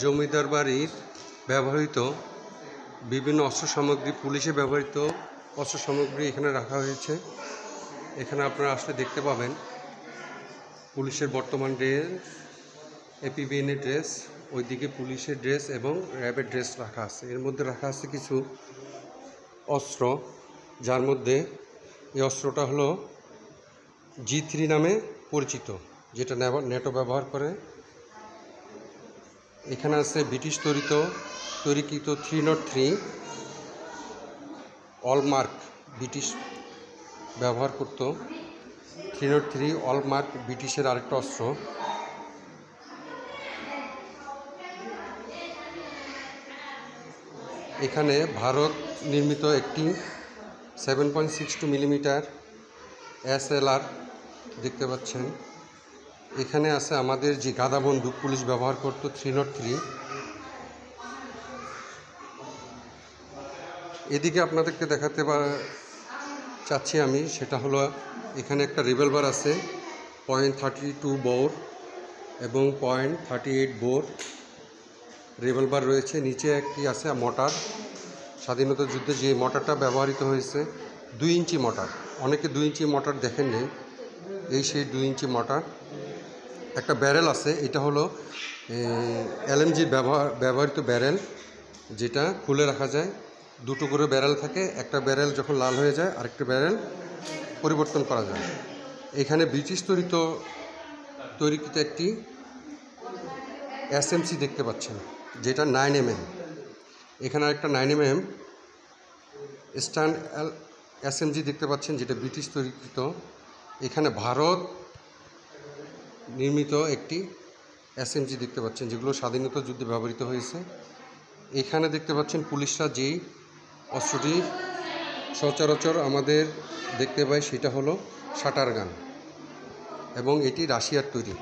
জমিদার বাড়ির ব্যবহৃত বিভিন্ন অস্ত্র সামগ্রী, পুলিশে ব্যবহৃত অস্ত্র সামগ্রী এখানে রাখা হয়েছে। এখানে আপনারা আসলে দেখতে পাবেন পুলিশের বর্তমান ড্রেস, এপিবিএন এর ড্রেস, ওইদিকে পুলিশের ড্রেস এবং র্যাবের ড্রেস রাখা আছে। এর মধ্যে রাখা আছে কিছু অস্ত্র, যার মধ্যে এই অস্ত্রটা হলো G3 নামে পরিচিত, যেটা ন্যাটো ব্যবহার করে। এখানে আছে ব্রিটিশ তৈরিকৃত 303 অলমার্ক, ব্রিটিশ ব্যবহার করত। 303 অলমার্ক ব্রিটিশের আরেকটা অস্ত্র। এখানে ভারত নির্মিত একটি 7.62 মিলিমিটার SLR দেখতে পাচ্ছেন। এখানে আছে আমাদের যে গাদা বন্দুক পুলিশ ব্যবহার করত 303। এদিকে আপনাদেরকে দেখাতে চাচ্ছি আমি, সেটা হলো এখানে একটা রিভলভার আছে .32 বোর এবং .38 বোর রিভলভার রয়েছে। নিচে একটি আছে মোটর, স্বাধীনতা যুদ্ধে যে মোটরটা ব্যবহৃত হয়েছে 2 ইঞ্চি মোটর। অনেকে 2 ইঞ্চি মোটর দেখেননি, এই সেই 2 ইঞ্চি মোটর। একটা ব্যারেল আছে, এটা হলো LMG ব্যবহৃত ব্যারেল, যেটা খুলে রাখা যায়। দুটো করে ব্যারেল থাকে, একটা ব্যারেল যখন লাল হয়ে যায় আরেকটা ব্যারেল পরিবর্তন করা যায়। এখানে ব্রিটিশ তৈরিকৃত একটি SMC দেখতে পাচ্ছেন, যেটা 9mm। এখানে একটা 9mm স্ট্যান্ড SMG দেখতে পাচ্ছেন, যেটা ব্রিটিশ তৈরিকৃত। এখানে ভারত নির্মিত একটি SMG দেখতে পাচ্ছেন, যেগুলো স্বাধীনতা যুদ্ধে ব্যবহৃত হয়েছে। এখানে দেখতে পাচ্ছেন পুলিশরা যেই অস্ত্রটি সচরাচর আমাদের দেখতে পাই, সেটা হলো শাটার গান, এবং এটি রাশিয়ার তৈরি।